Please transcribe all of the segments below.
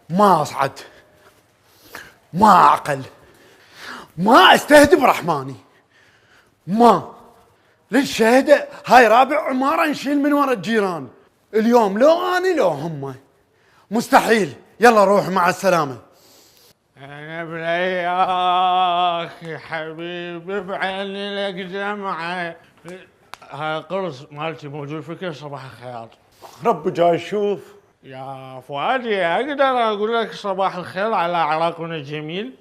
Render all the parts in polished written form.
ما أصعد، ما أعقل، ما أستهدب رحماني، ما للشهداء. هاي رابع عمارة نشيل من ورا الجيران اليوم، لو أنا لو هم. مستحيل. يلا روح مع السلامة. أنا بلاي يا أخي حبيبي بعيني لك جمعة. هاي قرص مالتي موجود في كل صباح الخير. رب جاي يشوف. يا فؤادي أقدر أقول لك صباح الخير على عراقنا الجميل؟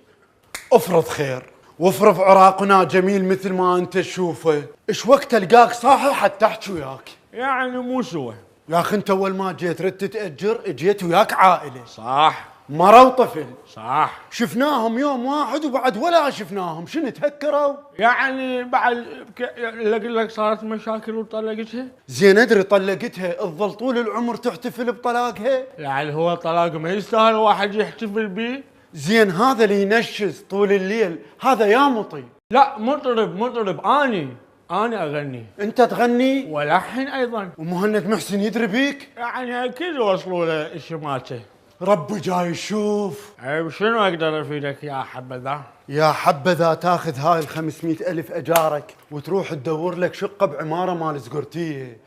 افرض خير وافرض عراقنا جميل مثل ما انت تشوفه. ايش وقت القاك صاحي حتى احكي وياك؟ يعني مو سوى. يا اخي انت اول ما جيت ردت تأجر، اجيت وياك عائلة، صح مرة وطفل. صح. شفناهم يوم واحد وبعد ولا شفناهم، شنو تهكروا؟ يعني بعد اقول لك صارت مشاكل وطلقتها؟ زين ادري طلقتها، تظل طول العمر تحتفل بطلاقها؟ يعني هو الطلاق ما يستاهل واحد يحتفل بيه؟ زين هذا اللي ينشز طول الليل هذا يا مطي. لا مطرب اني اغني. انت تغني ولحن ايضا. ومهند محسن يدري بيك؟ يعني اكيد وصلوا له الشماته. ربي جاي يشوف. عيب شنو اقدر افيدك يا حبذا؟ يا حبذا تاخذ هاي ال500 ألف أجارك وتروح تدور لك شقة بعمارة مال زقرتية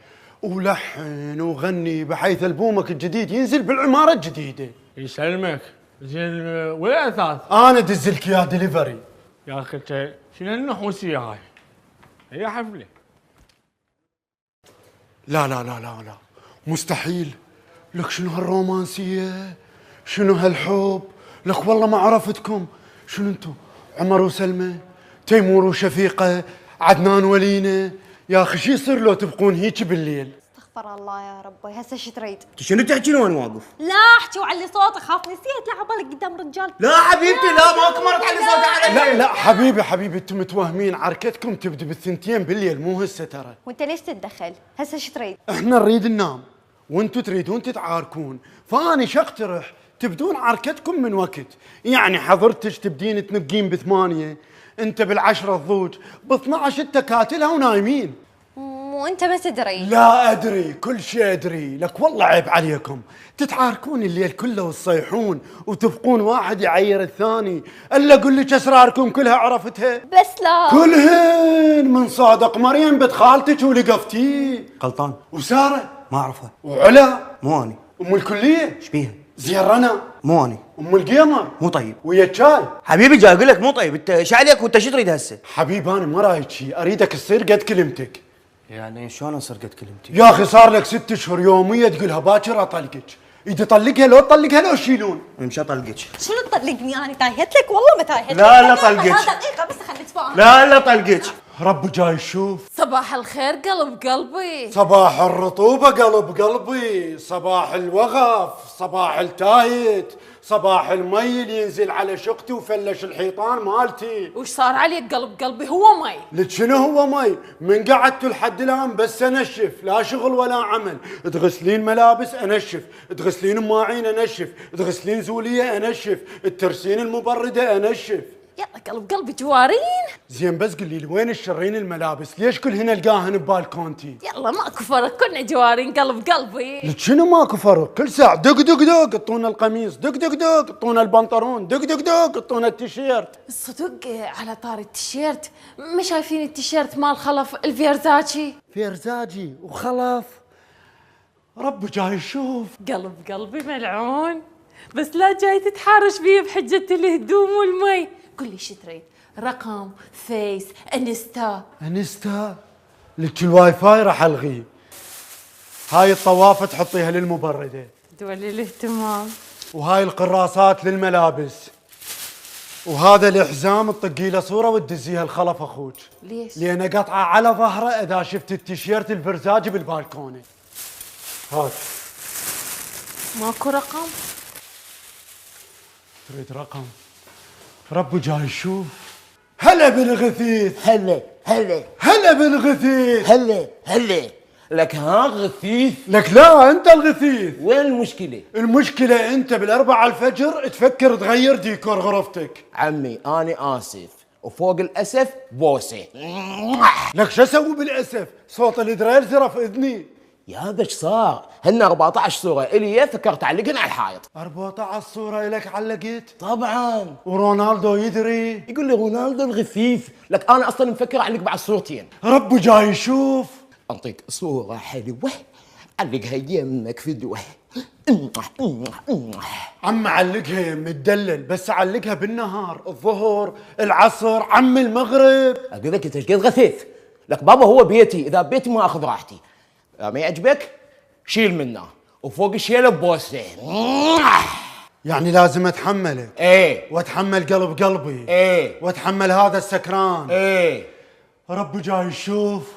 ولحن وغني بحيث ألبومك الجديد ينزل بالعمارة الجديدة. يسلمك. زين والاثاث؟ أنا دزلك يا دليفري. يا اخي انت شنو النحوسيه هاي؟ هي حفله. لا لا لا لا لا مستحيل. لك شنو هالرومانسية، شنو هالحب، لك والله ما عرفتكم. شنو انتو؟ عمر وسلمى، تيمور وشفيقة، عدنان ولينا. يا اخي شو يصير لو تبقون هيك بالليل؟ استغفر الله يا ربي، هسه شو تريد؟ شنو تحكي وانا واقف؟ لا احكي وعلي صوتك، خاف نسيت لا عبالك قدام رجال. لا حبيبتي لا ماكو مرة تعلي صوتك علي. لا لا حبيبي انتم متوهمين، عركتكم تبدي بالثنتين بالليل مو هسه ترى. وانت ليش تتدخل؟ هسه شو تريد؟ احنا نريد ننام وانتم تريدون تتعاركون، فاني شقترح تبدون عركتكم من وقت. يعني حضرتك تبدين تنقين ب8، انت بال10 الضوج، ب12 انت كاتلها ونايمين. وانت ما تدري. لا ادري، كل شيء ادري. لك والله عيب عليكم تتعاركون الليل كله وتصيحون وتبقون واحد يعير الثاني. الا اقول لك اسراركم كلها عرفتها. بس لا كلهن من صادق مريم بنت خالتك ولقفتيه. غلطان. وساره ما اعرفها. وعلا مو اني. ام الكليه ايش بيها؟ زين رنا. مو اني. ام القمر مو طيب. ويا الشاي. حبيبي جاي اقول لك مو طيب، انت ايش عليك وانت شو تريد هسه؟ حبيبي انا ما رايد شي، اريدك تصير قد كلمتك. يعني شلون اصير قد كلمتي؟ يا اخي صار لك 6 اشهر يوميه تقولها باكر اطلقك، اذا طلقها لو تطلقها لو شيلون. مش اطلقك. شنو تطلقني؟ انا تايهت لك والله ما تايهت لك. لا طلقك. دقيقه بس خليني اتفاهم. لا طلقك. رب جاي يشوف. صباح الخير قلب قلبي. صباح الرطوبة قلب قلبي، صباح الوغف، صباح التايت، صباح المي اللي ينزل على شقتي وفلش الحيطان مالتي. وش صار عليك قلب قلبي؟ هو مي. لك شنو هو مي؟ من قعدت لحد الان بس انشف، لا شغل ولا عمل. تغسلين ملابس انشف، تغسلين مواعين انشف، تغسلين زولية انشف، ترسين المبردة انشف. يلا قلب قلبي جوارين. زين بس قولي لي وين الشرين الملابس؟ ليش كل هنا القاهن ببالكونتي؟ يلا ماكو فرق، كلنا جوارين قلب قلبي. لك شنو ماكو فرق؟ كل ساعة دق دق دق اعطونا القميص، دق دق دق اعطونا البنطلون، دق دق دق اعطونا التيشيرت. الصدق على طار التيشيرت، ما شايفين التيشيرت مال خلف الفيرزاتشي؟ فيرزاجي وخلف. رب جاي يشوف. قلب قلبي ملعون، بس لا جاي تتحارش بيه بحجة الهدوم والمي. قل لي شو تريد؟ رقم، فيس، انستا. انستا؟ لك الواي فاي راح الغيه. هاي الطوافة تحطيها للمبردة، دولي الاهتمام. وهاي القراصات للملابس، وهذا الحزام تطقي له صورة وتدزيها الخلف اخوك. ليش؟ لأنه قطعة على ظهره اذا شفت التيشيرت الفرزاجي بالبالكونة. هات. ماكو رقم؟ تريد رقم؟ رب جاي يشوف. هلا بالغثيث. هلا هلا بالغثيث. هلا لك ها غثيث. لك لا انت الغثيث. وين المشكلة؟ المشكلة انت ب4 الفجر تفكر تغير ديكور غرفتك. عمي أنا آسف، وفوق الأسف بوسة. لك شو اسوي بالاسف؟ صوت الدريل زرف اذني. يابا ايش صار؟ هن 14 صورة الي فكرت اعلقهن على الحائط. 14 صورة لك علقت؟ طبعا. ورونالدو يدري؟ يقول لي رونالدو الغثيث، لك انا اصلا مفكر اعلق بعد صورتين. ربه جاي يشوف. انطيك صورة حلوة علقها يمك فدوة. عم علقها متدلل، بس علقها بالنهار، الظهر، العصر، عم المغرب. اقول لك انت ايش قد غثيث؟ لك بابا هو بيتي، اذا بيتي ما اخذ راحتي. ما يعجبك شيل منه وفوق الشيله بوسه. يعني لازم اتحملك. ايه واتحمل قلب قلبي. ايه واتحمل هذا السكران. ايه ربه جاي يشوف.